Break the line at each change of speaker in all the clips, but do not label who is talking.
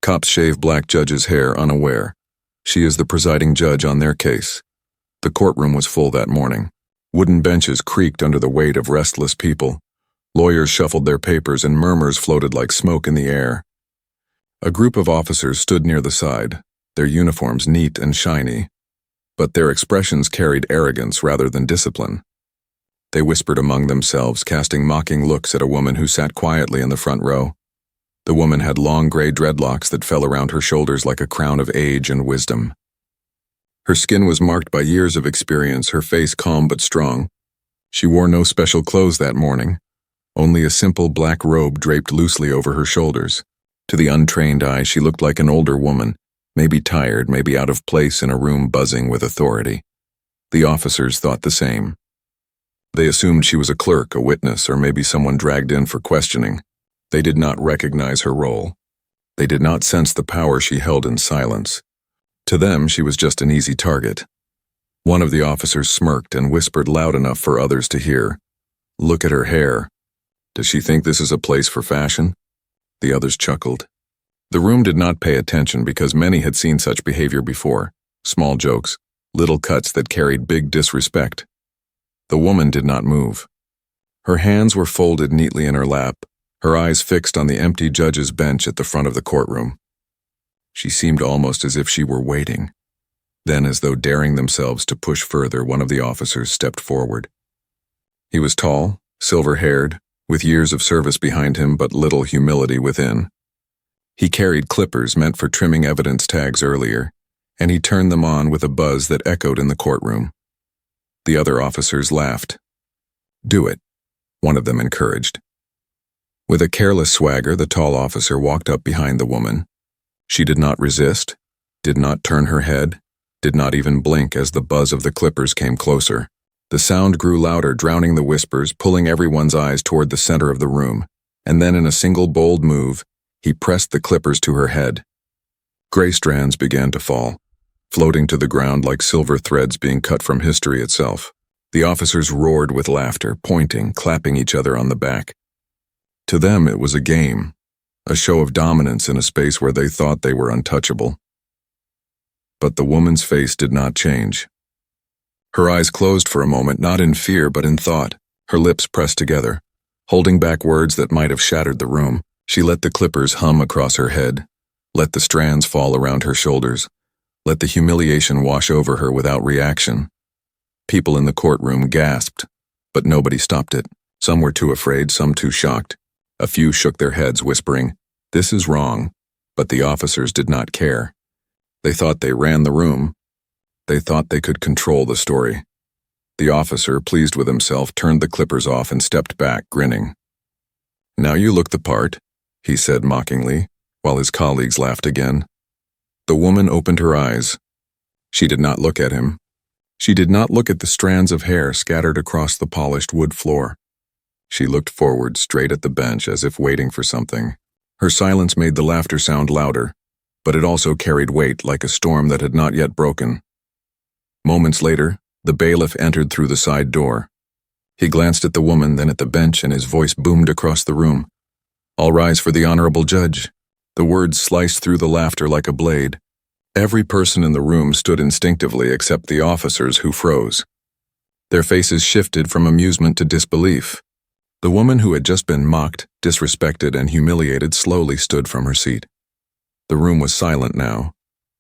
Cops shave black judge's hair unaware. She is the presiding judge on their case. The courtroom was full that morning. Wooden benches creaked under the weight of restless people. Lawyers shuffled their papers and murmurs floated like smoke in the air. A group of officers stood near the side, their uniforms neat and shiny, but their expressions carried arrogance rather than discipline. They whispered among themselves, casting mocking looks at a woman who sat quietly in the front row. The woman had long gray dreadlocks that fell around her shoulders like a crown of age and wisdom. Her skin was marked by years of experience, her face calm but strong. She wore no special clothes that morning, only a simple black robe draped loosely over her shoulders. To the untrained eye, she looked like an older woman, maybe tired, maybe out of place in a room buzzing with authority. The officers thought the same. They assumed she was a clerk, a witness, or maybe someone dragged in for questioning. They did not recognize her role. They did not sense the power she held in silence. To them, she was just an easy target. One of the officers smirked and whispered loud enough for others to hear, "Look at her hair. Does she think this is a place for fashion?" The others chuckled. The room did not pay attention because many had seen such behavior before. Small jokes, little cuts that carried big disrespect. The woman did not move. Her hands were folded neatly in her lap, her eyes fixed on the empty judge's bench at the front of the courtroom. She seemed almost as if she were waiting. Then, as though daring themselves to push further, one of the officers stepped forward. He was tall, silver-haired, with years of service behind him but little humility within. He carried clippers meant for trimming evidence tags earlier, and he turned them on with a buzz that echoed in the courtroom. The other officers laughed. "Do it," one of them encouraged. With a careless swagger, the tall officer walked up behind the woman. She did not resist, did not turn her head, did not even blink as the buzz of the clippers came closer. The sound grew louder, drowning the whispers, pulling everyone's eyes toward the center of the room, and then in a single bold move, he pressed the clippers to her head. Gray strands began to fall, floating to the ground like silver threads being cut from history itself. The officers roared with laughter, pointing, clapping each other on the back. To them, it was a game, a show of dominance in a space where they thought they were untouchable. But the woman's face did not change. Her eyes closed for a moment, not in fear but in thought, her lips pressed together. Holding back words that might have shattered the room, she let the clippers hum across her head, let the strands fall around her shoulders, let the humiliation wash over her without reaction. People in the courtroom gasped, but nobody stopped it. Some were too afraid, some too shocked. A few shook their heads, whispering, "This is wrong," but the officers did not care. They thought they ran the room. They thought they could control the story. The officer, pleased with himself, turned the clippers off and stepped back, grinning. "Now you look the part," he said mockingly, while his colleagues laughed again. The woman opened her eyes. She did not look at him. She did not look at the strands of hair scattered across the polished wood floor. She looked forward, straight at the bench, as if waiting for something. Her silence made the laughter sound louder, but it also carried weight like a storm that had not yet broken. Moments later, the bailiff entered through the side door. He glanced at the woman, then at the bench, and his voice boomed across the room. "All rise for the honorable judge." The words sliced through the laughter like a blade. Every person in the room stood instinctively except the officers, who froze. Their faces shifted from amusement to disbelief. The woman who had just been mocked, disrespected, and humiliated slowly stood from her seat. The room was silent now,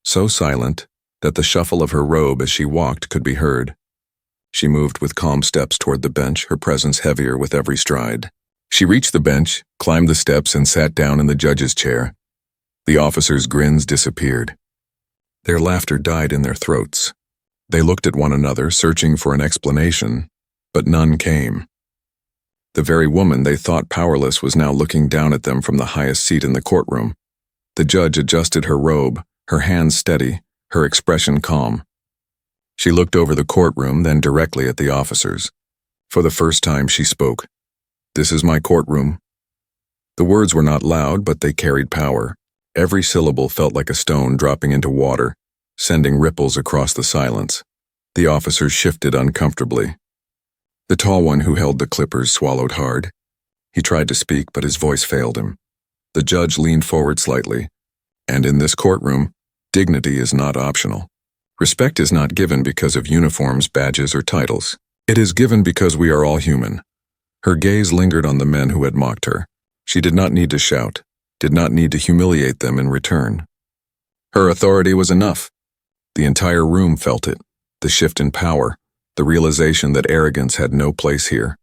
so silent that the shuffle of her robe as she walked could be heard. She moved with calm steps toward the bench, her presence heavier with every stride. She reached the bench, climbed the steps, and sat down in the judge's chair. The officers' grins disappeared. Their laughter died in their throats. They looked at one another, searching for an explanation, but none came. The very woman they thought powerless was now looking down at them from the highest seat in the courtroom. The judge adjusted her robe, her hands steady, her expression calm. She looked over the courtroom, then directly at the officers. For the first time, she spoke. "This is my courtroom." The words were not loud, but they carried power. Every syllable felt like a stone dropping into water, sending ripples across the silence. The officers shifted uncomfortably. The tall one who held the clippers swallowed hard. He tried to speak, but his voice failed him. The judge leaned forward slightly. And in this courtroom, dignity is not optional. Respect is not given because of uniforms, badges, or titles. It is given because we are all human. Her gaze lingered on the men who had mocked her. She did not need to shout, did not need to humiliate them in return. Her authority was enough. The entire room felt it, the shift in power, the realization that arrogance had no place here.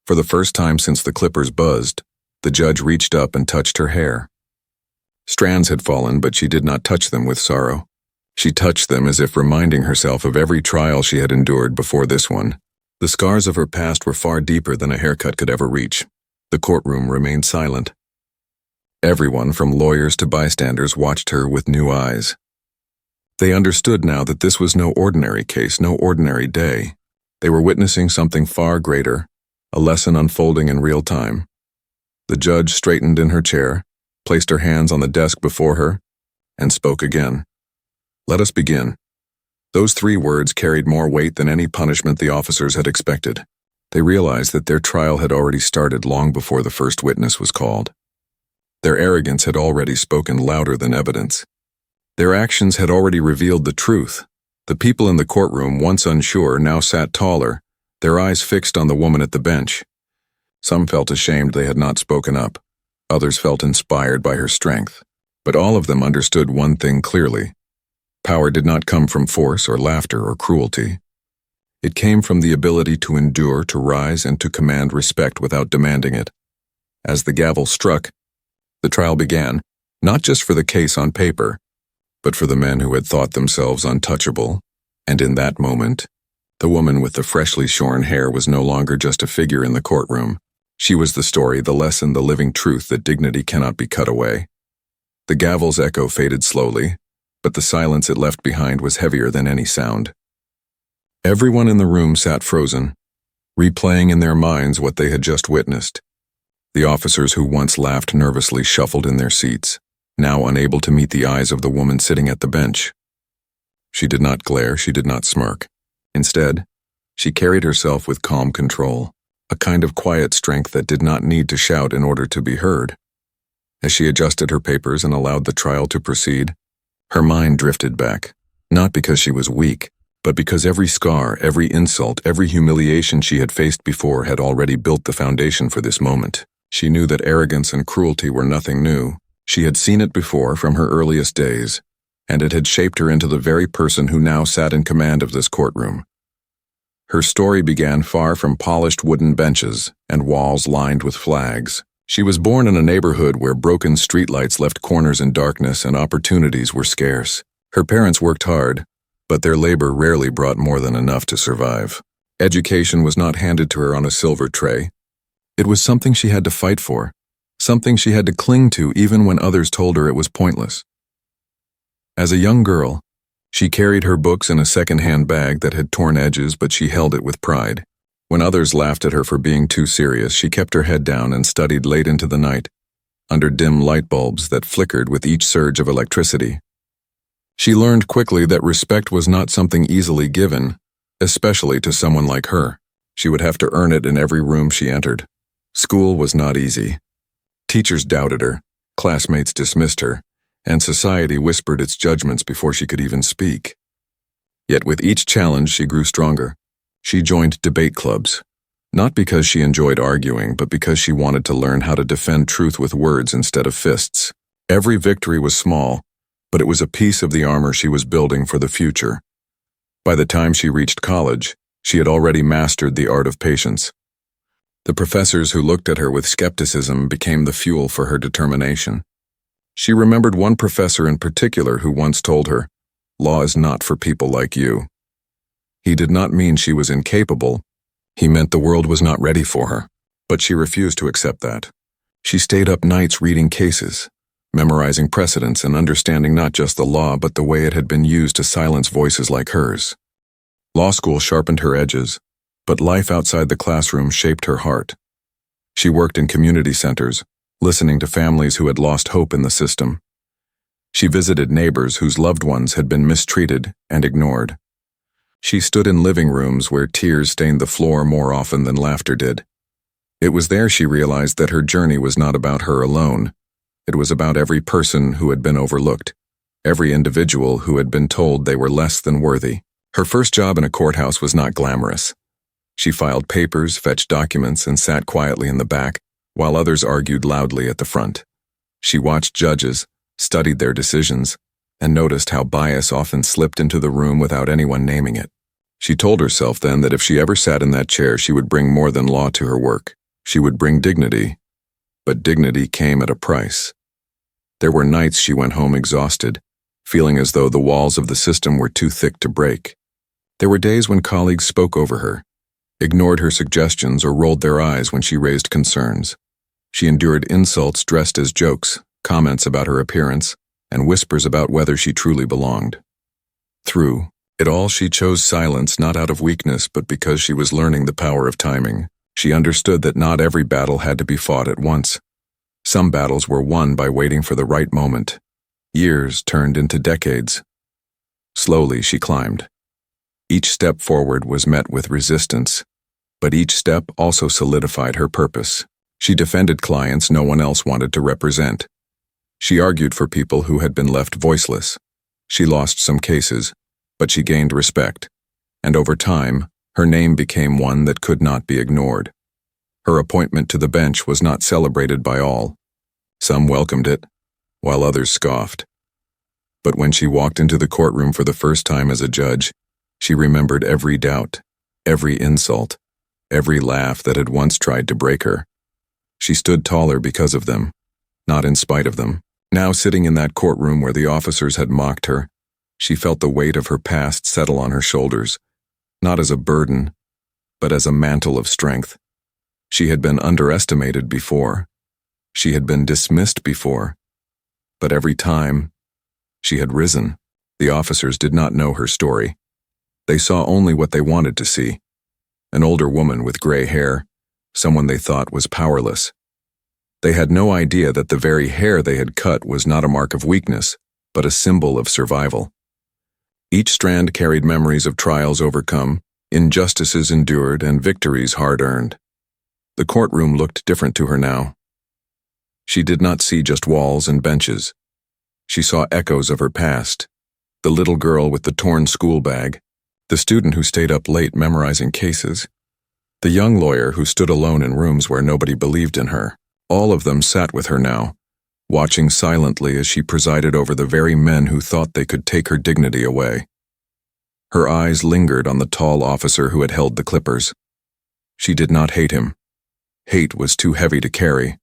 For the first time since the clippers buzzed, the judge reached up and touched her hair. Strands had fallen, but she did not touch them with sorrow. She touched them as if reminding herself of every trial she had endured before this one. The scars of her past were far deeper than a haircut could ever reach. The courtroom remained silent. Everyone, from lawyers to bystanders, watched her with new eyes. They understood now that this was no ordinary case, no ordinary day. They were witnessing something far greater, a lesson unfolding in real time. The judge straightened in her chair, placed her hands on the desk before her, and spoke again. "Let us begin." Those 3 words carried more weight than any punishment the officers had expected. They realized that their trial had already started long before the first witness was called. Their arrogance had already spoken louder than evidence. Their actions had already revealed the truth. The people in the courtroom, once unsure, now sat taller, their eyes fixed on the woman at the bench. Some felt ashamed they had not spoken up. Others felt inspired by her strength. But all of them understood one thing clearly. Power did not come from force or laughter or cruelty. It came from the ability to endure, to rise, and to command respect without demanding it. As the gavel struck, the trial began, not just for the case on paper, but for the men who had thought themselves untouchable. And in that moment, the woman with the freshly shorn hair was no longer just a figure in the courtroom. She was the story, the lesson, the living truth that dignity cannot be cut away. The gavel's echo faded slowly, but the silence it left behind was heavier than any sound. Everyone in the room sat frozen, replaying in their minds what they had just witnessed. The officers who once laughed nervously shuffled in their seats, now unable to meet the eyes of the woman sitting at the bench. She did not glare, she did not smirk. Instead, she carried herself with calm control, a kind of quiet strength that did not need to shout in order to be heard. As she adjusted her papers and allowed the trial to proceed, her mind drifted back, not because she was weak, but because every scar, every insult, every humiliation she had faced before had already built the foundation for this moment. She knew that arrogance and cruelty were nothing new. She had seen it before from her earliest days, and it had shaped her into the very person who now sat in command of this courtroom. Her story began far from polished wooden benches and walls lined with flags. She was born in a neighborhood where broken streetlights left corners in darkness and opportunities were scarce. Her parents worked hard, but their labor rarely brought more than enough to survive. Education was not handed to her on a silver tray. It was something she had to fight for, something she had to cling to even when others told her it was pointless. As a young girl, she carried her books in a second-hand bag that had torn edges, but she held it with pride. When others laughed at her for being too serious, she kept her head down and studied late into the night, under dim light bulbs that flickered with each surge of electricity. She learned quickly that respect was not something easily given, especially to someone like her. She would have to earn it in every room she entered. School was not easy. Teachers doubted her, classmates dismissed her, and society whispered its judgments before she could even speak. Yet with each challenge she grew stronger. She joined debate clubs, not because she enjoyed arguing, but because she wanted to learn how to defend truth with words instead of fists. Every victory was small, but it was a piece of the armor she was building for the future. By the time she reached college, she had already mastered the art of patience. The professors who looked at her with skepticism became the fuel for her determination. She remembered one professor in particular who once told her, "Law is not for people like you." He did not mean she was incapable. He meant the world was not ready for her. But she refused to accept that. She stayed up nights reading cases, memorizing precedents and understanding not just the law but the way it had been used to silence voices like hers. Law school sharpened her edges, but life outside the classroom shaped her heart. She worked in community centers, listening to families who had lost hope in the system. She visited neighbors whose loved ones had been mistreated and ignored. She stood in living rooms where tears stained the floor more often than laughter did. It was there she realized that her journey was not about her alone. It was about every person who had been overlooked, every individual who had been told they were less than worthy. Her first job in a courthouse was not glamorous. She filed papers, fetched documents, and sat quietly in the back, while others argued loudly at the front. She watched judges, studied their decisions, and noticed how bias often slipped into the room without anyone naming it. She told herself then that if she ever sat in that chair, she would bring more than law to her work. She would bring dignity, but dignity came at a price. There were nights she went home exhausted, feeling as though the walls of the system were too thick to break. There were days when colleagues spoke over her, ignored her suggestions, or rolled their eyes when she raised concerns. She endured insults dressed as jokes, comments about her appearance, and whispers about whether she truly belonged. Through it all, she chose silence not out of weakness but because she was learning the power of timing. She understood that not every battle had to be fought at once. Some battles were won by waiting for the right moment. Years turned into decades. Slowly she climbed. Each step forward was met with resistance, but each step also solidified her purpose. She defended clients no one else wanted to represent. She argued for people who had been left voiceless. She lost some cases, but she gained respect, and over time, her name became one that could not be ignored. Her appointment to the bench was not celebrated by all. Some welcomed it, while others scoffed. But when she walked into the courtroom for the first time as a judge, she remembered every doubt, every insult, every laugh that had once tried to break her. She stood taller because of them, not in spite of them. Now sitting in that courtroom where the officers had mocked her, she felt the weight of her past settle on her shoulders, not as a burden, but as a mantle of strength. She had been underestimated before. She had been dismissed before. But every time, she had risen. The officers did not know her story. They saw only what they wanted to see. An older woman with gray hair, someone they thought was powerless. They had no idea that the very hair they had cut was not a mark of weakness, but a symbol of survival. Each strand carried memories of trials overcome, injustices endured, and victories hard-earned. The courtroom looked different to her now. She did not see just walls and benches. She saw echoes of her past. The little girl with the torn school bag, the student who stayed up late memorizing cases, the young lawyer who stood alone in rooms where nobody believed in her. All of them sat with her now, watching silently as she presided over the very men who thought they could take her dignity away. Her eyes lingered on the tall officer who had held the clippers. She did not hate him. Hate was too heavy to carry.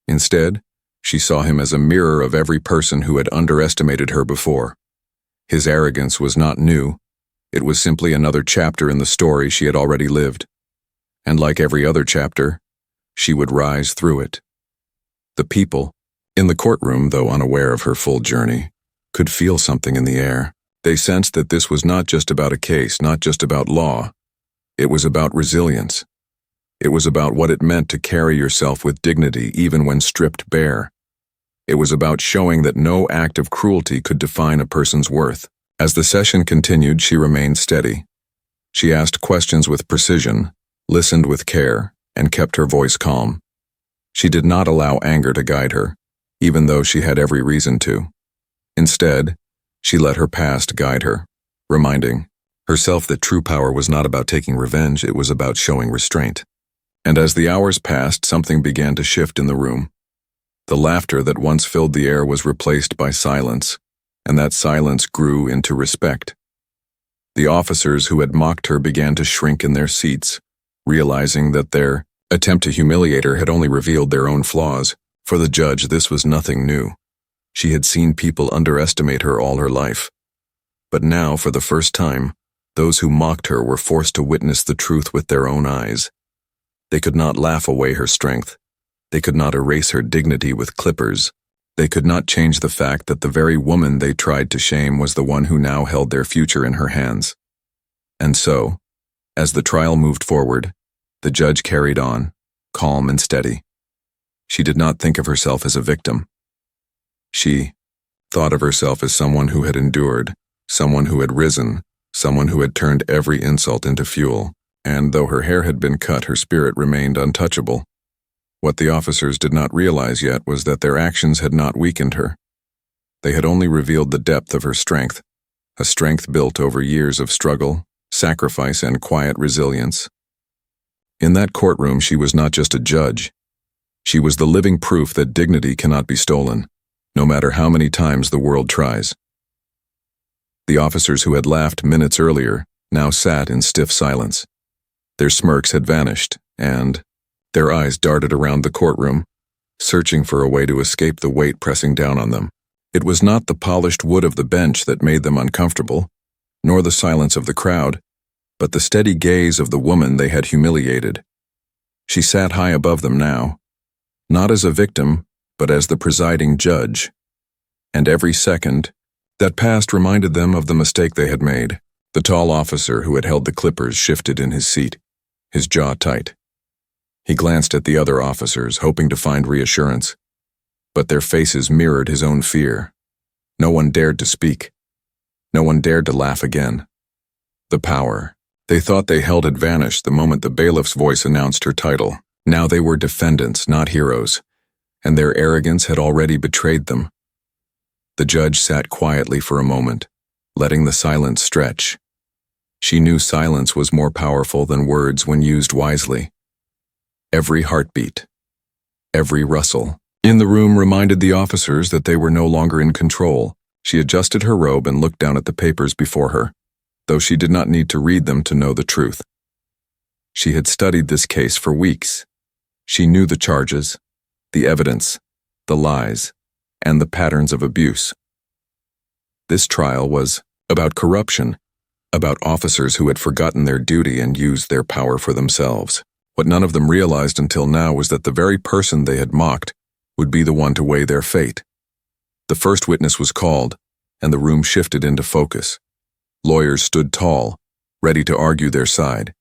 Instead, she saw him as a mirror of every person who had underestimated her before. His arrogance was not new. It was simply another chapter in the story she had already lived. And like every other chapter, she would rise through it. The people, in the courtroom, though unaware of her full journey, could feel something in the air. They sensed that this was not just about a case, not just about law. It was about resilience. It was about what it meant to carry yourself with dignity even when stripped bare. It was about showing that no act of cruelty could define a person's worth. As the session continued, she remained steady. She asked questions with precision, listened with care, and kept her voice calm. She did not allow anger to guide her, even though she had every reason to. Instead, she let her past guide her, reminding herself that true power was not about taking revenge, it was about showing restraint. And as the hours passed, something began to shift in the room. The laughter that once filled the air was replaced by silence, and that silence grew into respect. The officers who had mocked her began to shrink in their seats, realizing that their attempt to humiliate her had only revealed their own flaws. For the judge, this was nothing new. She had seen people underestimate her all her life. But now, for the first time, those who mocked her were forced to witness the truth with their own eyes. They could not laugh away her strength. They could not erase her dignity with clippers. They could not change the fact that the very woman they tried to shame was the one who now held their future in her hands. And so, as the trial moved forward, the judge carried on, calm and steady. She did not think of herself as a victim. She thought of herself as someone who had endured, someone who had risen, someone who had turned every insult into fuel. And though her hair had been cut, her spirit remained untouchable. What the officers did not realize yet was that their actions had not weakened her. They had only revealed the depth of her strength, a strength built over years of struggle, sacrifice, and quiet resilience. In that courtroom, she was not just a judge. She was the living proof that dignity cannot be stolen, no matter how many times the world tries. The officers who had laughed minutes earlier now sat in stiff silence. Their smirks had vanished, and their eyes darted around the courtroom, searching for a way to escape the weight pressing down on them. It was not the polished wood of the bench that made them uncomfortable, nor the silence of the crowd, but the steady gaze of the woman they had humiliated. She sat high above them now, not as a victim, but as the presiding judge. And every second that passed reminded them of the mistake they had made. The tall officer who had held the clippers shifted in his seat, his jaw tight. He glanced at the other officers, hoping to find reassurance, but their faces mirrored his own fear. No one dared to speak. No one dared to laugh again. The power they thought they held had vanished the moment the bailiff's voice announced her title. Now they were defendants, not heroes, and their arrogance had already betrayed them. The judge sat quietly for a moment, letting the silence stretch. She knew silence was more powerful than words when used wisely. Every heartbeat, every rustle in the room reminded the officers that they were no longer in control. She adjusted her robe and looked down at the papers before her, though she did not need to read them to know the truth. She had studied this case for weeks. She knew the charges, the evidence, the lies, and the patterns of abuse. This trial was about corruption, about officers who had forgotten their duty and used their power for themselves. What none of them realized until now was that the very person they had mocked would be the one to weigh their fate. The first witness was called, and the room shifted into focus. Lawyers stood tall, ready to argue their side,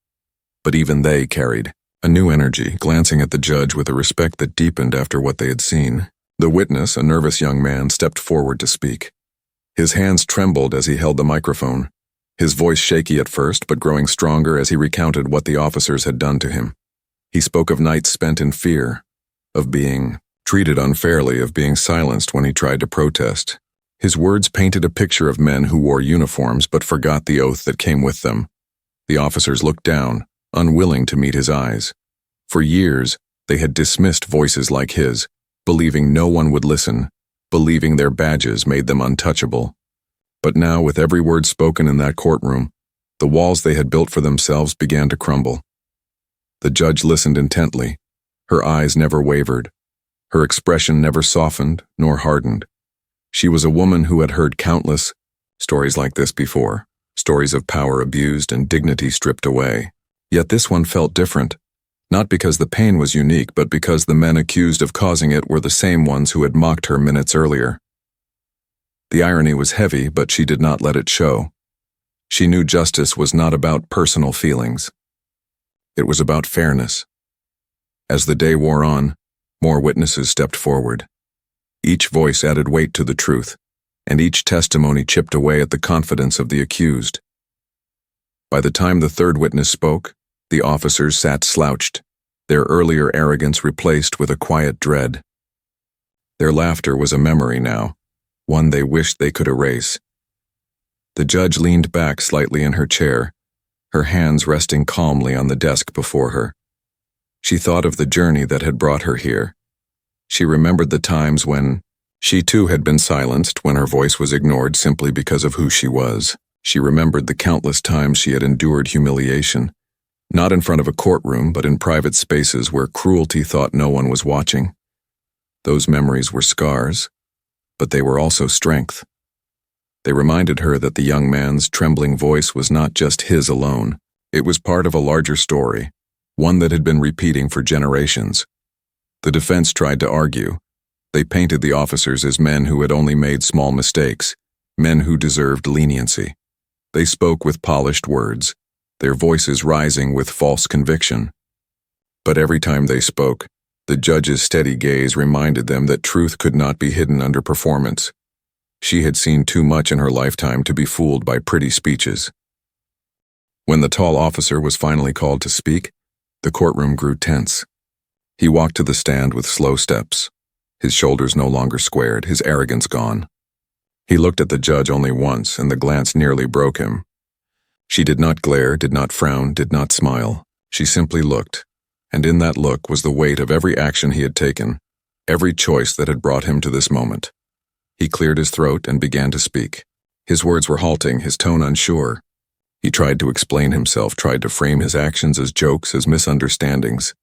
but even they carried a new energy, glancing at the judge with a respect that deepened after what they had seen. The witness, a nervous young man, stepped forward to speak. His hands trembled as he held the microphone, his voice shaky at first but growing stronger as he recounted what the officers had done to him. He spoke of nights spent in fear, of being treated unfairly, of being silenced when he tried to protest. His words painted a picture of men who wore uniforms but forgot the oath that came with them. The officers looked down, unwilling to meet his eyes. For years, they had dismissed voices like his, believing no one would listen, believing their badges made them untouchable. But now, with every word spoken in that courtroom, the walls they had built for themselves began to crumble. The judge listened intently. Her eyes never wavered. Her expression never softened nor hardened. She was a woman who had heard countless stories like this before, stories of power abused and dignity stripped away. Yet this one felt different, not because the pain was unique, but because the men accused of causing it were the same ones who had mocked her minutes earlier. The irony was heavy, but she did not let it show. She knew justice was not about personal feelings. It was about fairness. As the day wore on, more witnesses stepped forward. Each voice added weight to the truth, and each testimony chipped away at the confidence of the accused. By the time the third witness spoke, the officers sat slouched, their earlier arrogance replaced with a quiet dread. Their laughter was a memory now, one they wished they could erase. The judge leaned back slightly in her chair, her hands resting calmly on the desk before her. She thought of the journey that had brought her here. She remembered the times when she too had been silenced, when her voice was ignored simply because of who she was. She remembered the countless times she had endured humiliation, not in front of a courtroom, but in private spaces where cruelty thought no one was watching. Those memories were scars, but they were also strength. They reminded her that the young man's trembling voice was not just his alone. It was part of a larger story, one that had been repeating for generations. The defense tried to argue. They painted the officers as men who had only made small mistakes, men who deserved leniency. They spoke with polished words, their voices rising with false conviction. But every time they spoke, the judge's steady gaze reminded them that truth could not be hidden under performance. She had seen too much in her lifetime to be fooled by pretty speeches. When the tall officer was finally called to speak, the courtroom grew tense. He walked to the stand with slow steps, his shoulders no longer squared, his arrogance gone. He looked at the judge only once, and the glance nearly broke him. She did not glare, did not frown, did not smile. She simply looked, and in that look was the weight of every action he had taken, every choice that had brought him to this moment. He cleared his throat and began to speak. His words were halting, his tone unsure. He tried to explain himself, tried to frame his actions as jokes, as misunderstandings.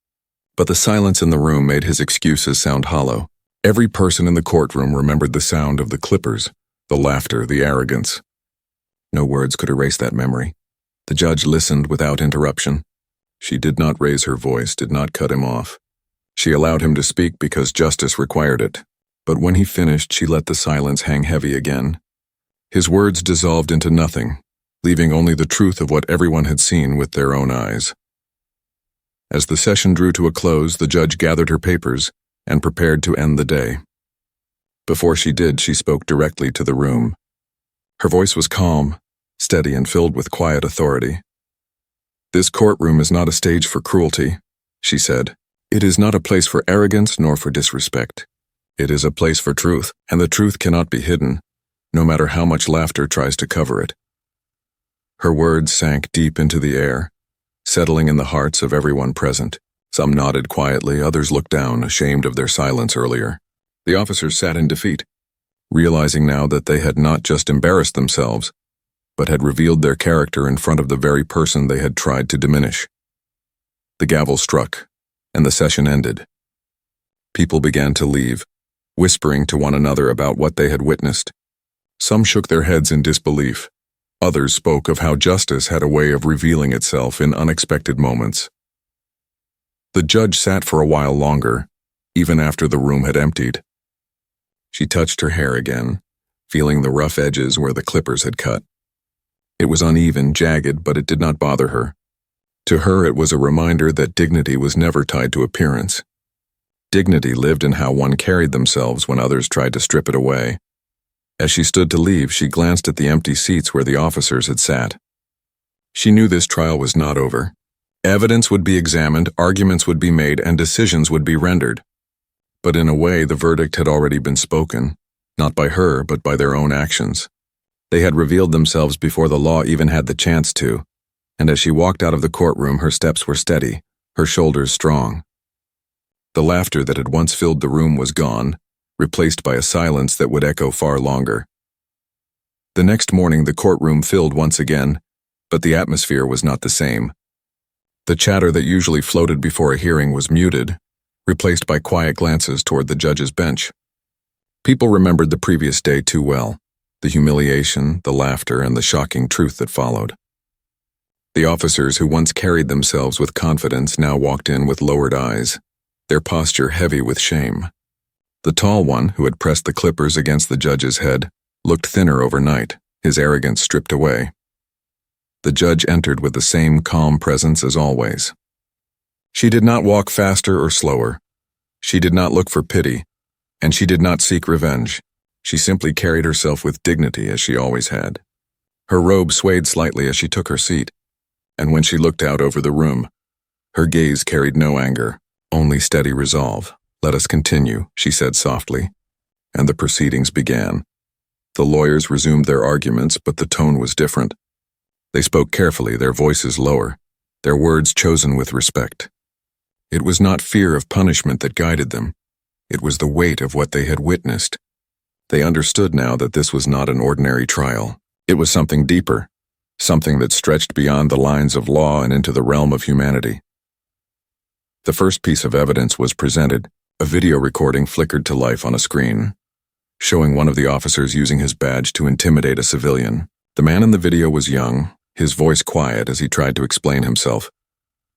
But the silence in the room made his excuses sound hollow. Every person in the courtroom remembered the sound of the clippers, the laughter, the arrogance. No words could erase that memory. The judge listened without interruption. She did not raise her voice, did not cut him off. She allowed him to speak because justice required it. But when he finished, she let the silence hang heavy again. His words dissolved into nothing, leaving only the truth of what everyone had seen with their own eyes. As the session drew to a close, the judge gathered her papers and prepared to end the day. Before she did, she spoke directly to the room. Her voice was calm, steady, and filled with quiet authority. "This courtroom is not a stage for cruelty," she said. "It is not a place for arrogance nor for disrespect. It is a place for truth, and the truth cannot be hidden, no matter how much laughter tries to cover it." Her words sank deep into the air, settling in the hearts of everyone present. Some nodded quietly, others looked down, ashamed of their silence earlier. The officers sat in defeat, realizing now that they had not just embarrassed themselves, but had revealed their character in front of the very person they had tried to diminish. The gavel struck, and the session ended. People began to leave, whispering to one another about what they had witnessed. Some shook their heads in disbelief. Others spoke of how justice had a way of revealing itself in unexpected moments. The judge sat for a while longer, even after the room had emptied. She touched her hair again, feeling the rough edges where the clippers had cut. It was uneven, jagged, but it did not bother her. To her, it was a reminder that dignity was never tied to appearance. Dignity lived in how one carried themselves when others tried to strip it away. As she stood to leave, she glanced at the empty seats where the officers had sat. She knew this trial was not over. Evidence would be examined, arguments would be made, and decisions would be rendered. But in a way, the verdict had already been spoken, not by her, but by their own actions. They had revealed themselves before the law even had the chance to, and as she walked out of the courtroom, her steps were steady, her shoulders strong. The laughter that had once filled the room was gone, replaced by a silence that would echo far longer. The next morning, the courtroom filled once again, but the atmosphere was not the same. The chatter that usually floated before a hearing was muted, replaced by quiet glances toward the judge's bench. People remembered the previous day too well, the humiliation, the laughter, and the shocking truth that followed. The officers who once carried themselves with confidence now walked in with lowered eyes, their posture heavy with shame. The tall one, who had pressed the clippers against the judge's head, looked thinner overnight, his arrogance stripped away. The judge entered with the same calm presence as always. She did not walk faster or slower. She did not look for pity, and she did not seek revenge. She simply carried herself with dignity as she always had. Her robe swayed slightly as she took her seat, and when she looked out over the room, her gaze carried no anger, only steady resolve. "Let us continue," she said softly, and the proceedings began. The lawyers resumed their arguments, but the tone was different. They spoke carefully, their voices lower, their words chosen with respect. It was not fear of punishment that guided them. It was the weight of what they had witnessed. They understood now that this was not an ordinary trial. It was something deeper, something that stretched beyond the lines of law and into the realm of humanity. The first piece of evidence was presented. A video recording flickered to life on a screen, showing one of the officers using his badge to intimidate a civilian. The man in the video was young, his voice quiet as he tried to explain himself,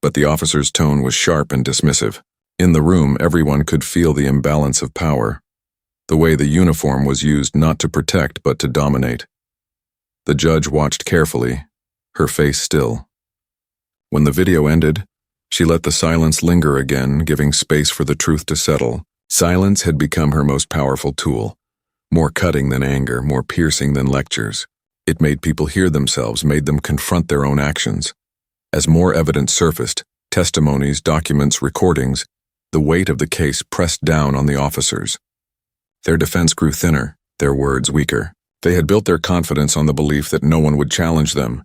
but the officer's tone was sharp and dismissive. In the room, everyone could feel the imbalance of power, the way the uniform was used not to protect but to dominate. The judge watched carefully, her face still. When the video ended, she let the silence linger again, giving space for the truth to settle. Silence had become her most powerful tool, more cutting than anger, more piercing than lectures. It made people hear themselves, made them confront their own actions. As more evidence surfaced, testimonies, documents, recordings, The weight of the case pressed down on the officers. Their defense grew thinner, their words weaker. They had built their confidence on the belief that no one would challenge them,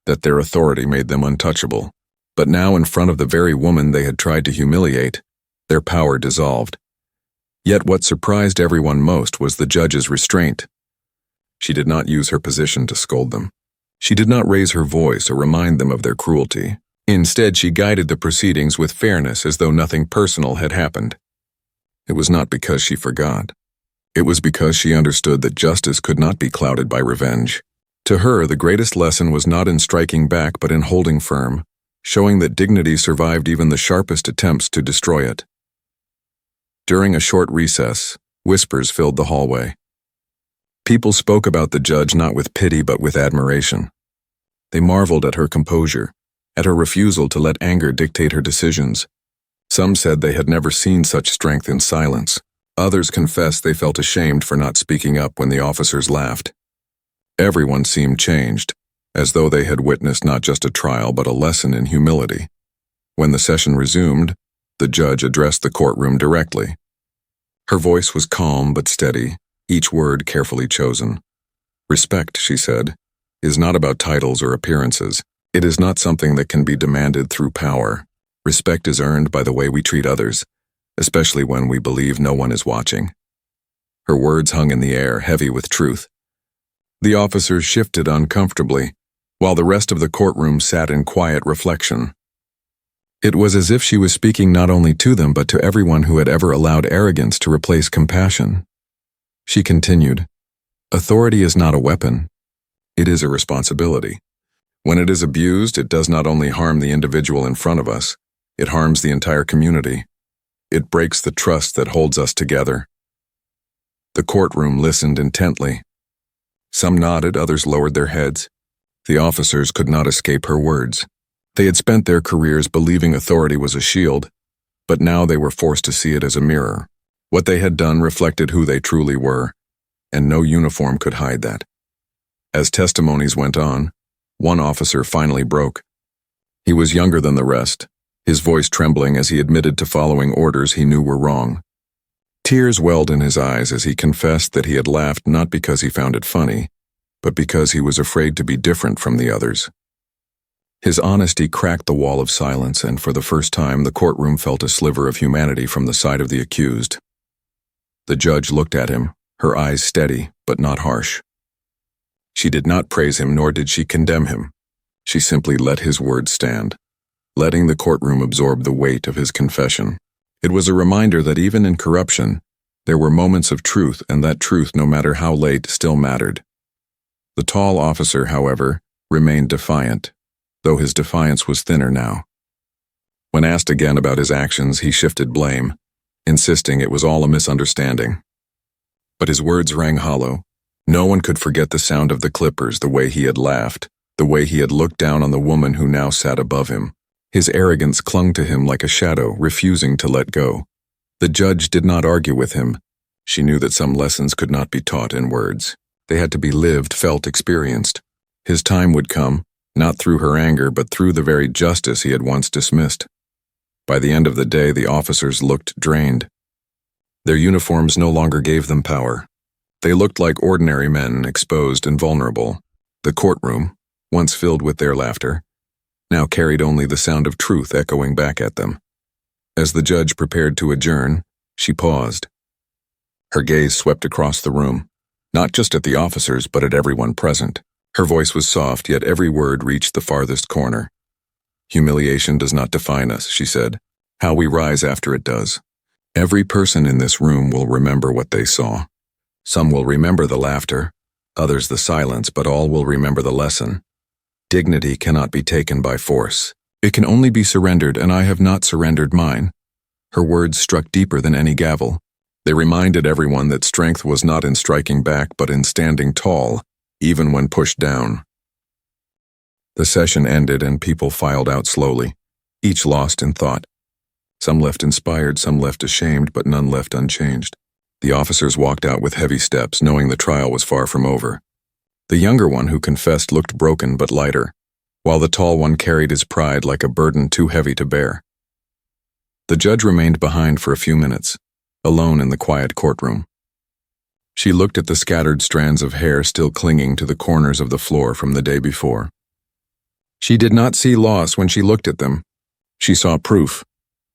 that their authority made them untouchable. But now, in front of the very woman they had tried to humiliate, their power dissolved. Yet what surprised everyone most was the judge's restraint. She did not use her position to scold them. She did not raise her voice or remind them of their cruelty. Instead, she guided the proceedings with fairness as though nothing personal had happened. It was not because she forgot. It was because she understood that justice could not be clouded by revenge. To her, the greatest lesson was not in striking back but in holding firm, showing that dignity survived even the sharpest attempts to destroy it. During a short recess, whispers filled the hallway. People spoke about the judge not with pity but with admiration. They marveled at her composure, at her refusal to let anger dictate her decisions. Some said they had never seen such strength in silence. Others confessed they felt ashamed for not speaking up when the officers laughed. Everyone seemed changed, as though they had witnessed not just a trial but a lesson in humility. When the session resumed, the judge addressed the courtroom directly. Her voice was calm but steady, each word carefully chosen. Respect, she said, is not about titles or appearances. It is not something that can be demanded through power. Respect is earned by the way we treat others, especially when we believe no one is watching. Her words hung in the air, heavy with truth. The officers shifted uncomfortably, while the rest of the courtroom sat in quiet reflection. It was as if she was speaking not only to them but to everyone who had ever allowed arrogance to replace compassion. She continued, "Authority is not a weapon. It is a responsibility. When it is abused, it does not only harm the individual in front of us, it harms the entire community. It breaks the trust that holds us together." The courtroom listened intently. Some nodded, others lowered their heads. The officers could not escape her words. They had spent their careers believing authority was a shield, but now they were forced to see it as a mirror. What they had done reflected who they truly were, and no uniform could hide that. As testimonies went on, one officer finally broke. He was younger than the rest, his voice trembling as he admitted to following orders he knew were wrong. Tears welled in his eyes as he confessed that he had laughed not because he found it funny, but because he was afraid to be different from the others. His honesty cracked the wall of silence, and for the first time the courtroom felt a sliver of humanity from the side of the accused. The judge looked at him, her eyes steady but not harsh. She did not praise him nor did she condemn him. She simply let his words stand, letting the courtroom absorb the weight of his confession. It was a reminder that even in corruption, there were moments of truth, and that truth, no matter how late, still mattered. The tall officer, however, remained defiant, though his defiance was thinner now. When asked again about his actions, he shifted blame, insisting it was all a misunderstanding. But his words rang hollow. No one could forget the sound of the clippers, the way he had laughed, the way he had looked down on the woman who now sat above him. His arrogance clung to him like a shadow, refusing to let go. The judge did not argue with him. She knew that some lessons could not be taught in words. They had to be lived, felt, experienced. His time would come, not through her anger, but through the very justice he had once dismissed. By the end of the day, the officers looked drained. Their uniforms no longer gave them power. They looked like ordinary men, exposed and vulnerable. The courtroom, once filled with their laughter, now carried only the sound of truth echoing back at them. As the judge prepared to adjourn, she paused. Her gaze swept across the room, not just at the officers but at everyone present. Her voice was soft, yet every word reached the farthest corner. "Humiliation does not define us," she said. "How we rise after it does. Every person in this room will remember what they saw. Some will remember the laughter, others the silence, but all will remember the lesson. Dignity cannot be taken by force. It can only be surrendered, and I have not surrendered mine." Her words struck deeper than any gavel. They reminded everyone that strength was not in striking back, but in standing tall, even when pushed down. The session ended and people filed out slowly, each lost in thought. Some left inspired, some left ashamed, but none left unchanged. The officers walked out with heavy steps, knowing the trial was far from over. The younger one who confessed looked broken but lighter, while the tall one carried his pride like a burden too heavy to bear. The judge remained behind for a few minutes, alone in the quiet courtroom. She looked at the scattered strands of hair still clinging to the corners of the floor from the day before. She did not see loss when she looked at them. She saw proof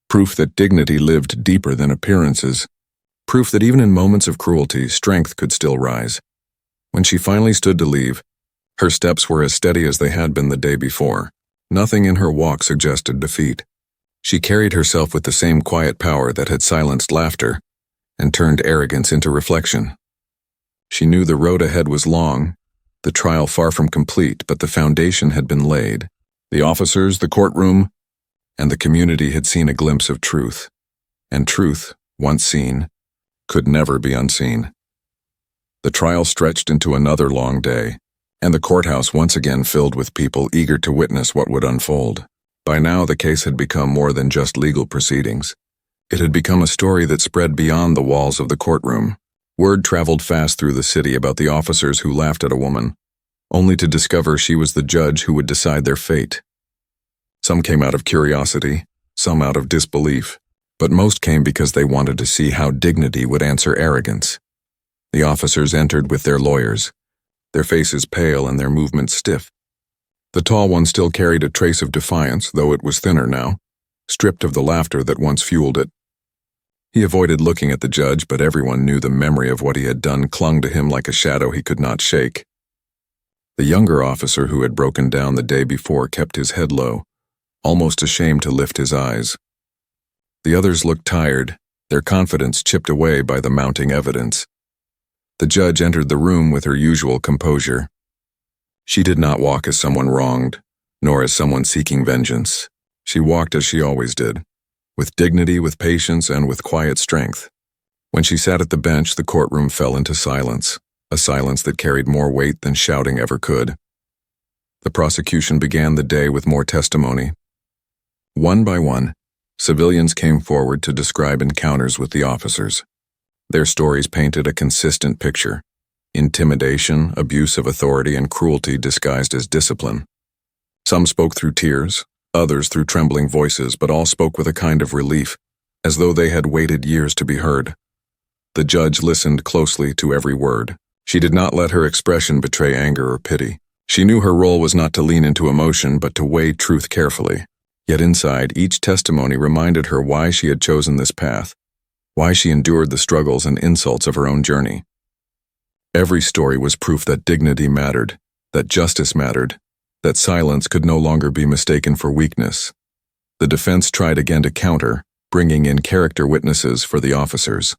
that dignity lived deeper than appearances, proof that even in moments of cruelty, strength could still rise. When she finally stood to leave, her steps were as steady as they had been the day before. Nothing in her walk suggested defeat. She carried herself with the same quiet power that had silenced laughter and turned arrogance into reflection. She knew the road ahead was long, the trial far from complete, but the foundation had been laid. The officers, the courtroom, and the community had seen a glimpse of truth, and truth, once seen, could never be unseen. The trial stretched into another long day, and the courthouse once again filled with people eager to witness what would unfold. By now, the case had become more than just legal proceedings. It had become a story that spread beyond the walls of the courtroom. Word traveled fast through the city about the officers who laughed at a woman, only to discover she was the judge who would decide their fate. Some came out of curiosity, some out of disbelief, but most came because they wanted to see how dignity would answer arrogance. The officers entered with their lawyers, their faces pale and their movements stiff. The tall one still carried a trace of defiance, though it was thinner now, stripped of the laughter that once fueled it. He avoided looking at the judge, but everyone knew the memory of what he had done clung to him like a shadow he could not shake. The younger officer who had broken down the day before kept his head low, almost ashamed to lift his eyes. The others looked tired, their confidence chipped away by the mounting evidence. The judge entered the room with her usual composure. She did not walk as someone wronged, nor as someone seeking vengeance. She walked as she always did, with dignity, with patience, and with quiet strength. When she sat at the bench, the courtroom fell into silence, a silence that carried more weight than shouting ever could. The prosecution began the day with more testimony. One by one, civilians came forward to describe encounters with the officers. Their stories painted a consistent picture: intimidation, abuse of authority, and cruelty disguised as discipline. Some spoke through tears, others through trembling voices, but all spoke with a kind of relief, as though they had waited years to be heard. The judge listened closely to every word. She did not let her expression betray anger or pity. She knew her role was not to lean into emotion, but to weigh truth carefully. Yet inside, each testimony reminded her why she had chosen this path, why she endured the struggles and insults of her own journey. Every story was proof that dignity mattered, that justice mattered, that silence could no longer be mistaken for weakness. The defense tried again to counter, bringing in character witnesses for the officers.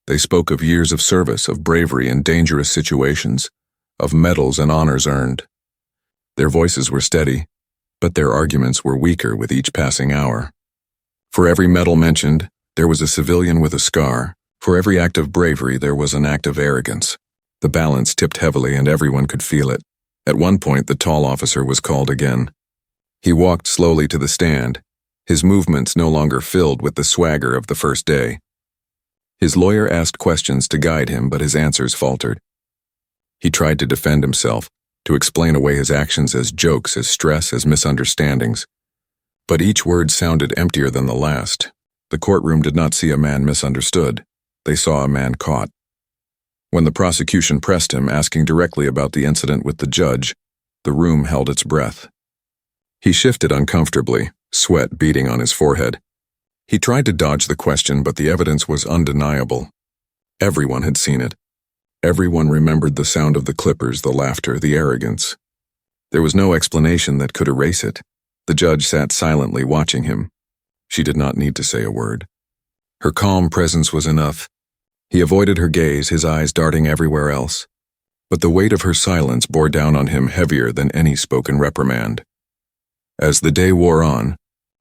They spoke of years of service, of bravery in dangerous situations, of medals and honors earned. Their voices were steady, but their arguments were weaker with each passing hour. For every medal mentioned, there was a civilian with a scar. For every act of bravery, there was an act of arrogance. The balance tipped heavily and everyone could feel it. At one point, the tall officer was called again. He walked slowly to the stand, his movements no longer filled with the swagger of the first day. His lawyer asked questions to guide him, but his answers faltered. He tried to defend himself, to explain away his actions as jokes, as stress, as misunderstandings. But each word sounded emptier than the last. The courtroom did not see a man misunderstood. They saw a man caught. When the prosecution pressed him, asking directly about the incident with the judge, the room held its breath. He shifted uncomfortably, sweat beading on his forehead. He tried to dodge the question, but the evidence was undeniable. Everyone had seen it. Everyone remembered the sound of the clippers, the laughter, the arrogance. There was no explanation that could erase it. The judge sat silently watching him. She did not need to say a word. Her calm presence was enough. He avoided her gaze, his eyes darting everywhere else. But the weight of her silence bore down on him heavier than any spoken reprimand. As the day wore on,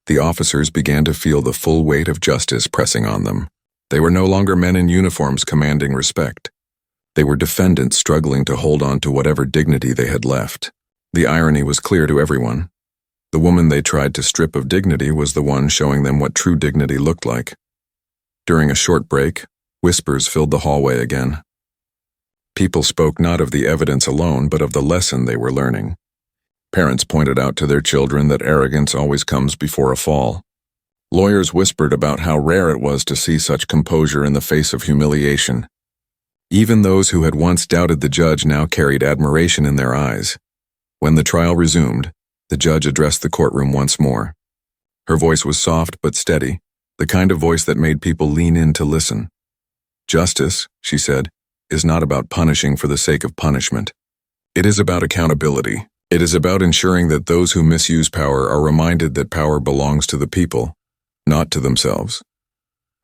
the officers began to feel the full weight of justice pressing on them. They were no longer men in uniforms commanding respect. They were defendants struggling to hold on to whatever dignity they had left. The irony was clear to everyone. The woman they tried to strip of dignity was the one showing them what true dignity looked like. During a short break, whispers filled the hallway again. People spoke not of the evidence alone, but of the lesson they were learning. Parents pointed out to their children that arrogance always comes before a fall. Lawyers whispered about how rare it was to see such composure in the face of humiliation. Even those who had once doubted the judge now carried admiration in their eyes. When the trial resumed, the judge addressed the courtroom once more. Her voice was soft but steady, the kind of voice that made people lean in to listen. "Justice," she said, "is not about punishing for the sake of punishment. It is about accountability. It is about ensuring that those who misuse power are reminded that power belongs to the people, not to themselves."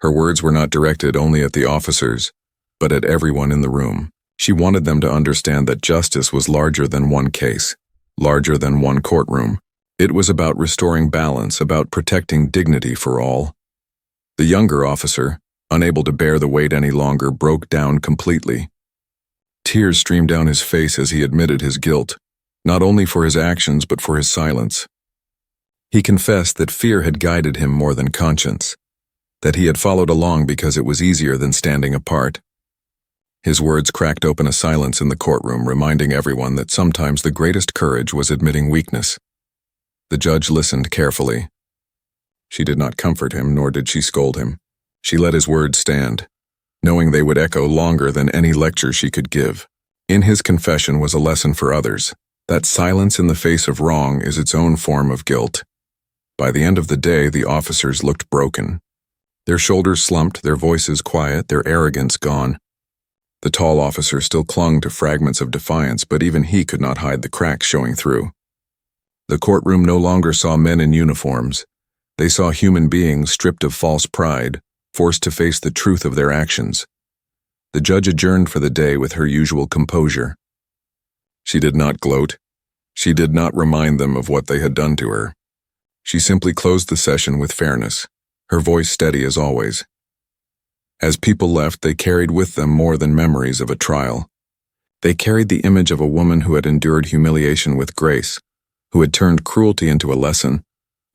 Her words were not directed only at the officers, but at everyone in the room. She wanted them to understand that justice was larger than one case, larger than one courtroom. It was about restoring balance, about protecting dignity for all. The younger officer, unable to bear the weight any longer, broke down completely. Tears streamed down his face as he admitted his guilt, not only for his actions but for his silence. He confessed that fear had guided him more than conscience, that he had followed along because it was easier than standing apart. His words cracked open a silence in the courtroom, reminding everyone that sometimes the greatest courage was admitting weakness. The judge listened carefully. She did not comfort him, nor did she scold him. She let his words stand, knowing they would echo longer than any lecture she could give. In his confession was a lesson for others, that silence in the face of wrong is its own form of guilt. By the end of the day, the officers looked broken. Their shoulders slumped, their voices quiet, their arrogance gone. The tall officer still clung to fragments of defiance, but even he could not hide the cracks showing through. The courtroom no longer saw men in uniforms. They saw human beings stripped of false pride, forced to face the truth of their actions. The judge adjourned for the day with her usual composure. She did not gloat. She did not remind them of what they had done to her. She simply closed the session with fairness, her voice steady as always. As people left, they carried with them more than memories of a trial. They carried the image of a woman who had endured humiliation with grace, who had turned cruelty into a lesson,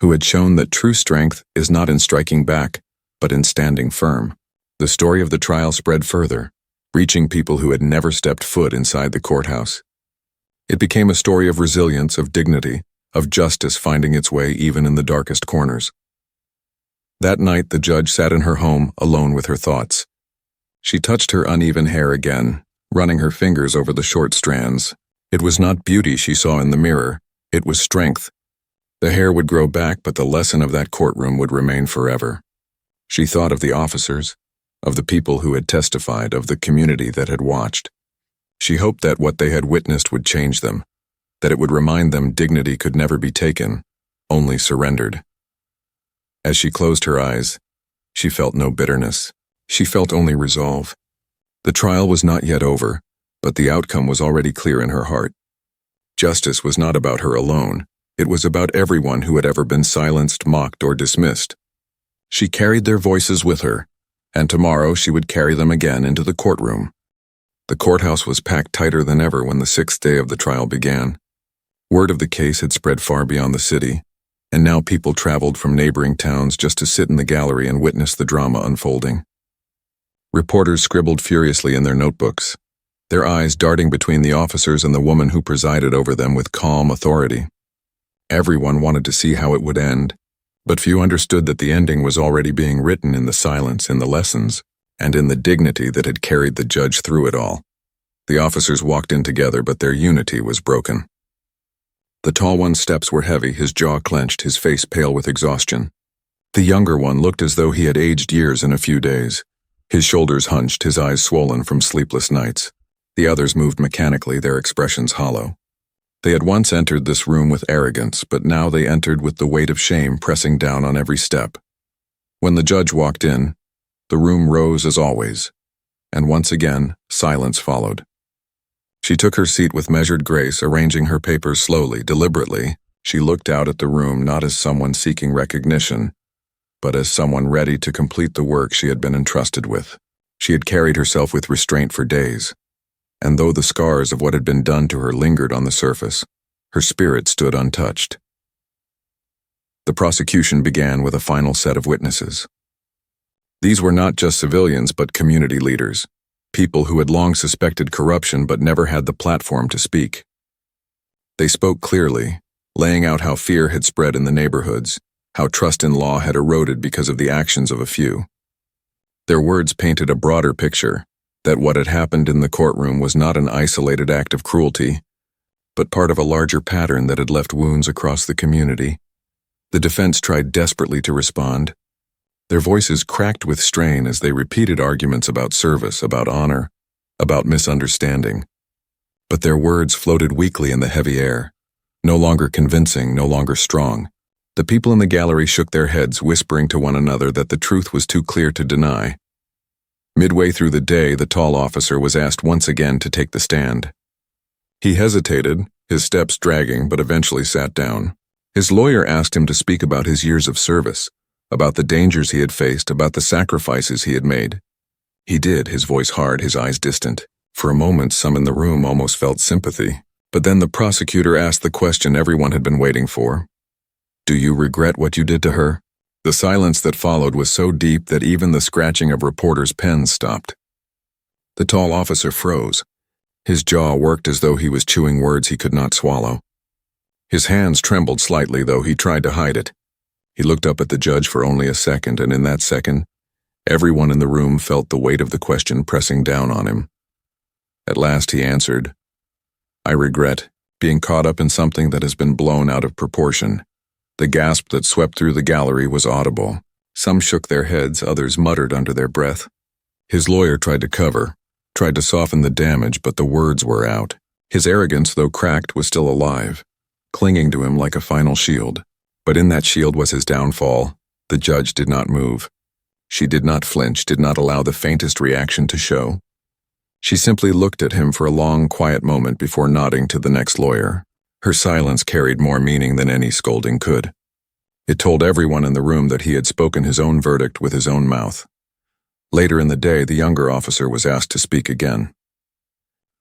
who had shown that true strength is not in striking back, but in standing firm. The story of the trial spread further, reaching people who had never stepped foot inside the courthouse. It became a story of resilience, of dignity, of justice finding its way even in the darkest corners. That night, the judge sat in her home, alone with her thoughts. She touched her uneven hair again, running her fingers over the short strands. It was not beauty she saw in the mirror, it was strength. The hair would grow back, but the lesson of that courtroom would remain forever. She thought of the officers, of the people who had testified, of the community that had watched. She hoped that what they had witnessed would change them, that it would remind them dignity could never be taken, only surrendered. As she closed her eyes, she felt no bitterness. She felt only resolve. The trial was not yet over, but the outcome was already clear in her heart. Justice was not about her alone. It was about everyone who had ever been silenced, mocked, or dismissed. She carried their voices with her, and tomorrow she would carry them again into the courtroom. The courthouse was packed tighter than ever when the 6th day of the trial began. Word of the case had spread far beyond the city, and now people traveled from neighboring towns just to sit in the gallery and witness the drama unfolding. Reporters scribbled furiously in their notebooks, their eyes darting between the officers and the woman who presided over them with calm authority. Everyone wanted to see how it would end, but few understood that the ending was already being written in the silence, in the lessons, and in the dignity that had carried the judge through it all. The officers walked in together, but their unity was broken. The tall one's steps were heavy, his jaw clenched, his face pale with exhaustion. The younger one looked as though he had aged years in a few days. His shoulders hunched, his eyes swollen from sleepless nights. The others moved mechanically, their expressions hollow. They had once entered this room with arrogance, but now they entered with the weight of shame pressing down on every step. When the judge walked in, the room rose as always, and once again, silence followed. She took her seat with measured grace, arranging her papers slowly, deliberately. She looked out at the room not as someone seeking recognition, but as someone ready to complete the work she had been entrusted with. She had carried herself with restraint for days, and though the scars of what had been done to her lingered on the surface, her spirit stood untouched. The prosecution began with a final set of witnesses. These were not just civilians but community leaders, people who had long suspected corruption but never had the platform to speak. They spoke clearly, laying out how fear had spread in the neighborhoods, how trust in law had eroded because of the actions of a few. Their words painted a broader picture, that what had happened in the courtroom was not an isolated act of cruelty, but part of a larger pattern that had left wounds across the community. The defense tried desperately to respond. Their voices cracked with strain as they repeated arguments about service, about honor, about misunderstanding. But their words floated weakly in the heavy air, no longer convincing, no longer strong. The people in the gallery shook their heads, whispering to one another that the truth was too clear to deny. Midway through the day, the tall officer was asked once again to take the stand. He hesitated, his steps dragging, but eventually sat down. His lawyer asked him to speak about his years of service, about the dangers he had faced, about the sacrifices he had made. He did, his voice hard, his eyes distant. For a moment, some in the room almost felt sympathy. But then the prosecutor asked the question everyone had been waiting for. "Do you regret what you did to her?" The silence that followed was so deep that even the scratching of reporters' pens stopped. The tall officer froze. His jaw worked as though he was chewing words he could not swallow. His hands trembled slightly, though he tried to hide it. He looked up at the judge for only a second, and in that second, everyone in the room felt the weight of the question pressing down on him. At last he answered, "I regret being caught up in something that has been blown out of proportion." The gasp that swept through the gallery was audible. Some shook their heads, others muttered under their breath. His lawyer tried to cover, tried to soften the damage, but the words were out. His arrogance, though cracked, was still alive, clinging to him like a final shield. But in that shield was his downfall. The judge did not move. She did not flinch, did not allow the faintest reaction to show. She simply looked at him for a long, quiet moment before nodding to the next lawyer. Her silence carried more meaning than any scolding could. It told everyone in the room that he had spoken his own verdict with his own mouth. Later in the day, the younger officer was asked to speak again.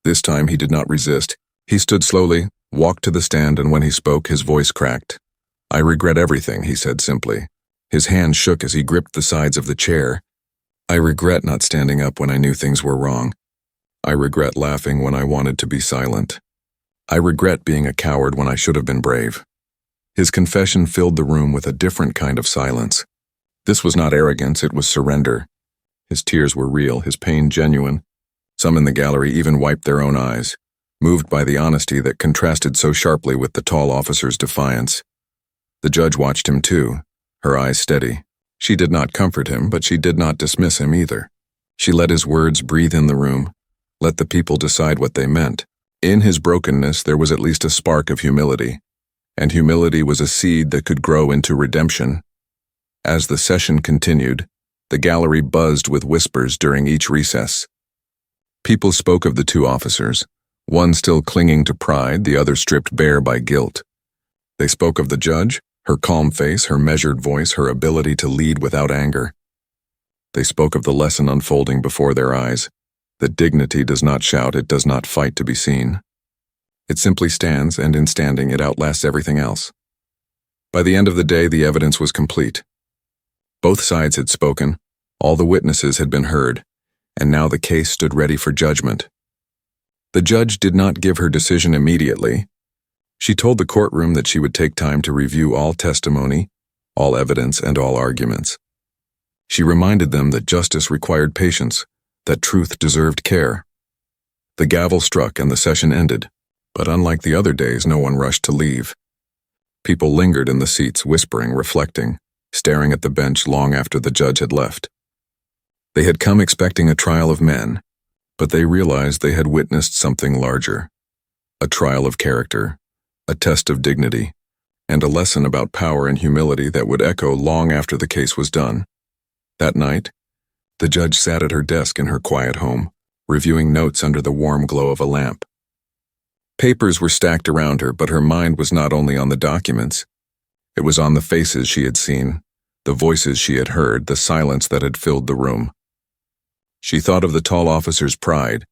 This time he did not resist. He stood slowly, walked to the stand, and when he spoke, his voice cracked. "I regret everything," he said simply. His hand shook as he gripped the sides of the chair. "I regret not standing up when I knew things were wrong. I regret laughing when I wanted to be silent. I regret being a coward when I should have been brave." His confession filled the room with a different kind of silence. This was not arrogance, it was surrender. His tears were real, his pain genuine. Some in the gallery even wiped their own eyes, moved by the honesty that contrasted so sharply with the tall officer's defiance. The judge watched him too, her eyes steady. She did not comfort him, but she did not dismiss him either. She let his words breathe in the room, let the people decide what they meant. In his brokenness, there was at least a spark of humility, and humility was a seed that could grow into redemption. As the session continued, the gallery buzzed with whispers during each recess. People spoke of the two officers, one still clinging to pride, the other stripped bare by guilt. They spoke of the judge, her calm face, her measured voice, her ability to lead without anger. They spoke of the lesson unfolding before their eyes, that dignity does not shout, it does not fight to be seen. It simply stands, and in standing, it outlasts everything else. By the end of the day, the evidence was complete. Both sides had spoken, all the witnesses had been heard, and now the case stood ready for judgment. The judge did not give her decision immediately. She told the courtroom that she would take time to review all testimony, all evidence, and all arguments. She reminded them that justice required patience, that truth deserved care. The gavel struck and the session ended, but unlike the other days, no one rushed to leave. People lingered in the seats, whispering, reflecting, staring at the bench long after the judge had left. They had come expecting a trial of men, but they realized they had witnessed something larger. A trial of character, a test of dignity, and a lesson about power and humility that would echo long after the case was done. That night, the judge sat at her desk in her quiet home, reviewing notes under the warm glow of a lamp. Papers were stacked around her, but her mind was not only on the documents. It was on the faces she had seen, the voices she had heard, the silence that had filled the room. She thought of the tall officer's pride,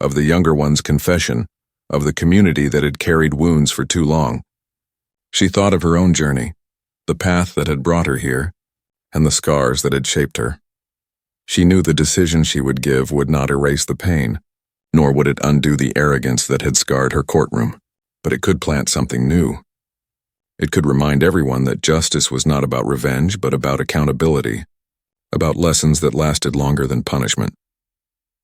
of the younger one's confession, of the community that had carried wounds for too long. She thought of her own journey, the path that had brought her here, and the scars that had shaped her. She knew the decision she would give would not erase the pain, nor would it undo the arrogance that had scarred her courtroom, but it could plant something new. It could remind everyone that justice was not about revenge, but about accountability, about lessons that lasted longer than punishment.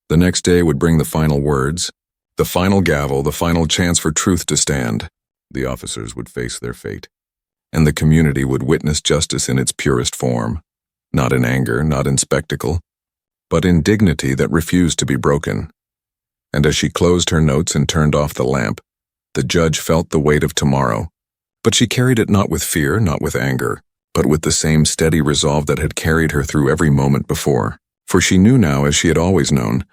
The next day would bring the final words, the final gavel, the final chance for truth to stand. The officers would face their fate, and the community would witness justice in its purest form, not in anger, not in spectacle, but in dignity that refused to be broken. And as she closed her notes and turned off the lamp, the judge felt the weight of tomorrow. But she carried it not with fear, not with anger, but with the same steady resolve that had carried her through every moment before. For she knew now, as she had always known,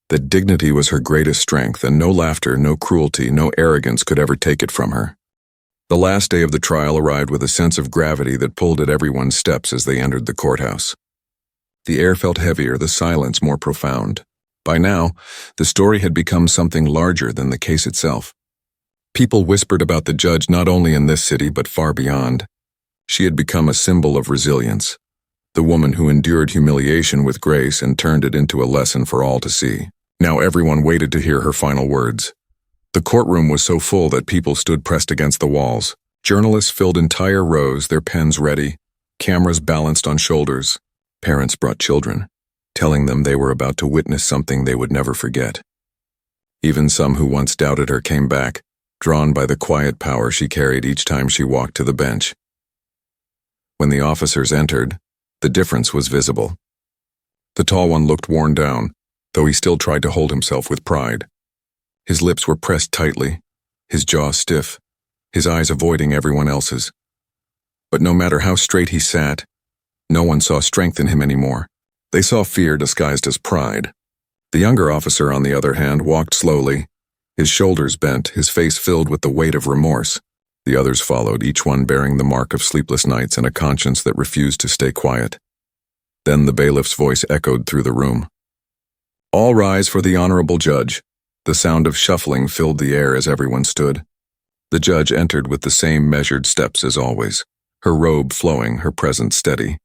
that dignity was her greatest strength, and no laughter, no cruelty, no arrogance could ever take it from her. The last day of the trial arrived with a sense of gravity that pulled at everyone's steps as they entered the courthouse. The air felt heavier, the silence more profound. By now, the story had become something larger than the case itself. People whispered about the judge not only in this city but far beyond. She had become a symbol of resilience, the woman who endured humiliation with grace and turned it into a lesson for all to see. Now everyone waited to hear her final words. The courtroom was so full that people stood pressed against the walls. Journalists filled entire rows, their pens ready, cameras balanced on shoulders. Parents brought children, telling them they were about to witness something they would never forget. Even some who once doubted her came back, drawn by the quiet power she carried each time she walked to the bench. When the officers entered, the difference was visible. The tall one looked worn down, though he still tried to hold himself with pride. His lips were pressed tightly, his jaw stiff, his eyes avoiding everyone else's. But no matter how straight he sat, no one saw strength in him anymore. They saw fear disguised as pride. The younger officer, on the other hand, walked slowly, his shoulders bent, his face filled with the weight of remorse. The others followed, each one bearing the mark of sleepless nights and a conscience that refused to stay quiet. Then the bailiff's voice echoed through the room. "All rise for the honorable judge." The sound of shuffling filled the air as everyone stood. The judge entered with the same measured steps as always, her robe flowing, her presence steady.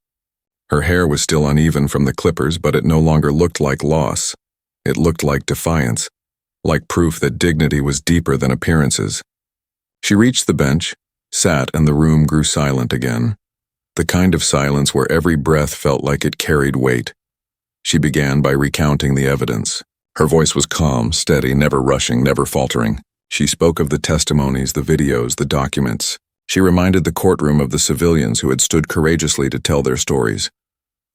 Her hair was still uneven from the clippers, but it no longer looked like loss. It looked like defiance, like proof that dignity was deeper than appearances. She reached the bench, sat, and the room grew silent again. The kind of silence where every breath felt like it carried weight. She began by recounting the evidence. Her voice was calm, steady, never rushing, never faltering. She spoke of the testimonies, the videos, the documents. She reminded the courtroom of the civilians who had stood courageously to tell their stories,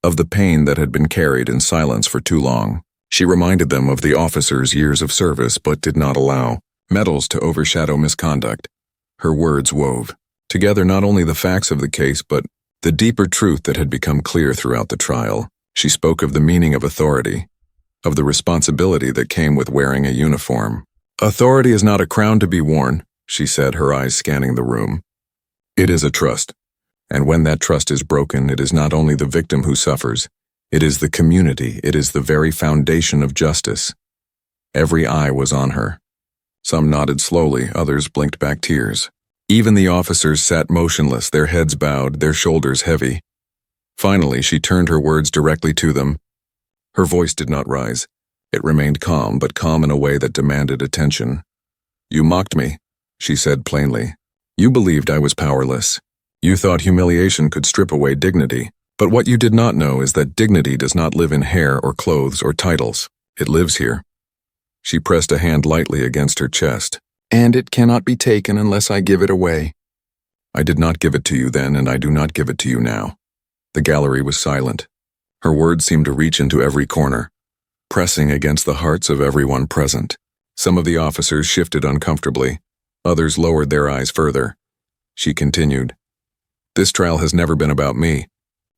of the pain that had been carried in silence for too long. She reminded them of the officers' years of service but did not allow medals to overshadow misconduct. Her words wove together not only the facts of the case but the deeper truth that had become clear throughout the trial. She spoke of the meaning of authority, of the responsibility that came with wearing a uniform. "Authority is not a crown to be worn," she said, her eyes scanning the room. "It is a trust. And when that trust is broken, it is not only the victim who suffers, it is the community, it is the very foundation of justice." Every eye was on her. Some nodded slowly, others blinked back tears. Even the officers sat motionless, their heads bowed, their shoulders heavy. Finally, she turned her words directly to them. Her voice did not rise. It remained calm, but calm in a way that demanded attention. "You mocked me," she said plainly. "You believed I was powerless. You thought humiliation could strip away dignity. But what you did not know is that dignity does not live in hair or clothes or titles. It lives here." She pressed a hand lightly against her chest. "And it cannot be taken unless I give it away." "I did not give it to you then, and I do not give it to you now." The gallery was silent. Her words seemed to reach into every corner, pressing against the hearts of everyone present. Some of the officers shifted uncomfortably. Others lowered their eyes further. She continued, "This trial has never been about me.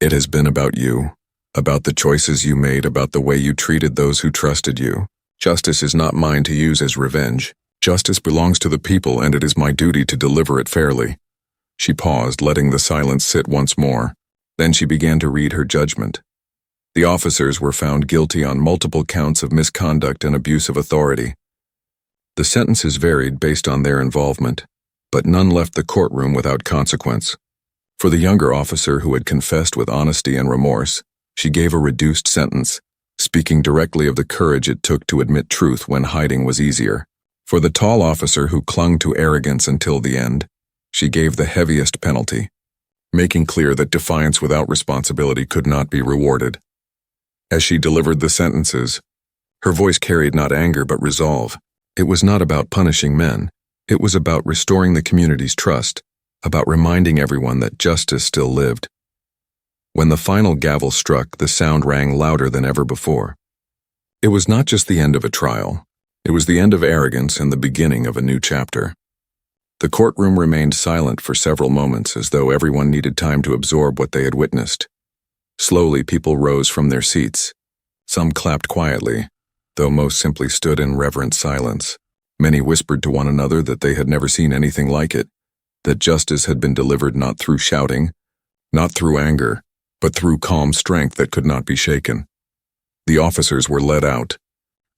It has been about you, about the choices you made, about the way you treated those who trusted you. Justice is not mine to use as revenge. Justice belongs to the people, and it is my duty to deliver it fairly." She paused, letting the silence sit once more. Then she began to read her judgment. The officers were found guilty on multiple counts of misconduct and abuse of authority. The sentences varied based on their involvement, but none left the courtroom without consequence. For the younger officer who had confessed with honesty and remorse, she gave a reduced sentence, speaking directly of the courage it took to admit truth when hiding was easier. For the tall officer who clung to arrogance until the end, She gave the heaviest penalty, making clear that defiance without responsibility could not be rewarded. As she delivered the sentences, her voice carried not anger but resolve. It was not about punishing men. It was about restoring the community's trust, about reminding everyone that justice still lived. When the final gavel struck, the sound rang louder than ever before. It was not just the end of a trial. It was the end of arrogance and the beginning of a new chapter. The courtroom remained silent for several moments, as though everyone needed time to absorb what they had witnessed. Slowly, people rose from their seats. Some clapped quietly, though most simply stood in reverent silence. Many whispered to one another that they had never seen anything like it, that justice had been delivered not through shouting, not through anger, but through calm strength that could not be shaken. The officers were led out,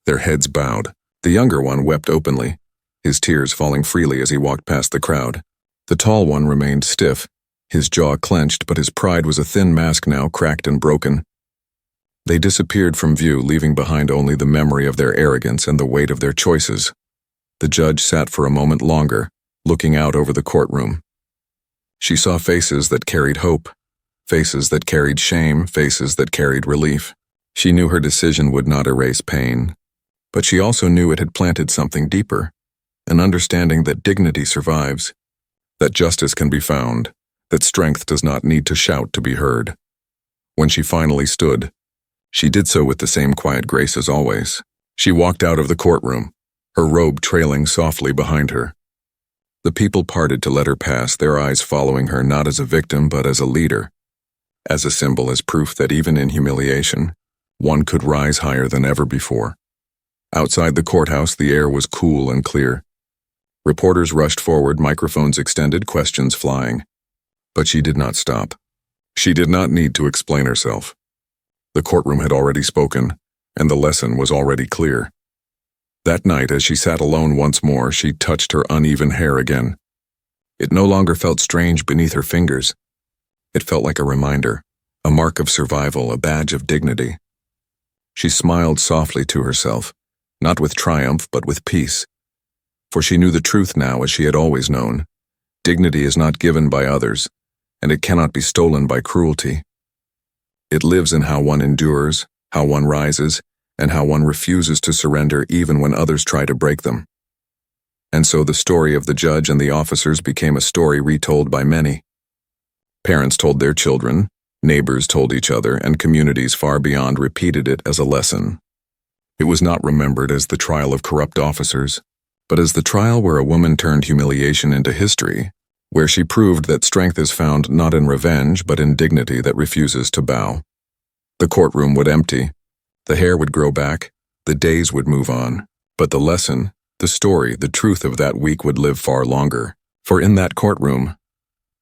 their heads bowed. The younger one wept openly, his tears falling freely as he walked past the crowd. The tall one remained stiff, his jaw clenched, but his pride was a thin mask now, cracked and broken. They disappeared from view, leaving behind only the memory of their arrogance and the weight of their choices. The judge sat for a moment longer, looking out over the courtroom. She saw faces that carried hope, faces that carried shame, faces that carried relief. She knew her decision would not erase pain, but she also knew it had planted something deeper, an understanding that dignity survives, that justice can be found, that strength does not need to shout to be heard. When she finally stood, she did so with the same quiet grace as always. She walked out of the courtroom, her robe trailing softly behind her. The people parted to let her pass, their eyes following her not as a victim but as a leader, as a symbol, as proof that even in humiliation, one could rise higher than ever before. Outside the courthouse, the air was cool and clear. Reporters rushed forward, microphones extended, questions flying. But she did not stop. She did not need to explain herself. The courtroom had already spoken, and the lesson was already clear. That night, as she sat alone once more, she touched her uneven hair again. It no longer felt strange beneath her fingers. It felt like a reminder, a mark of survival, a badge of dignity. She smiled softly to herself, not with triumph but with peace. For she knew the truth now, as she had always known. Dignity is not given by others, and it cannot be stolen by cruelty. It lives in how one endures, how one rises, and how one refuses to surrender even when others try to break them. And so the story of the judge and the officers became a story retold by many. Parents told their children, neighbors told each other, and communities far beyond repeated it as a lesson. It was not remembered as the trial of corrupt officers, but as the trial where a woman turned humiliation into history, where she proved that strength is found not in revenge but in dignity that refuses to bow. The courtroom would empty, the hair would grow back, the days would move on, but the lesson, the story, the truth of that week would live far longer. For in that courtroom,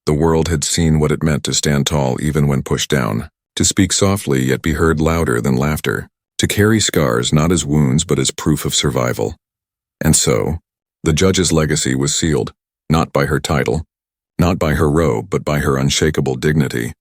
the world had seen what it meant to stand tall even when pushed down, to speak softly yet be heard louder than laughter, to carry scars not as wounds but as proof of survival. And so, the judge's legacy was sealed, not by her title, not by her robe, but by her unshakable dignity.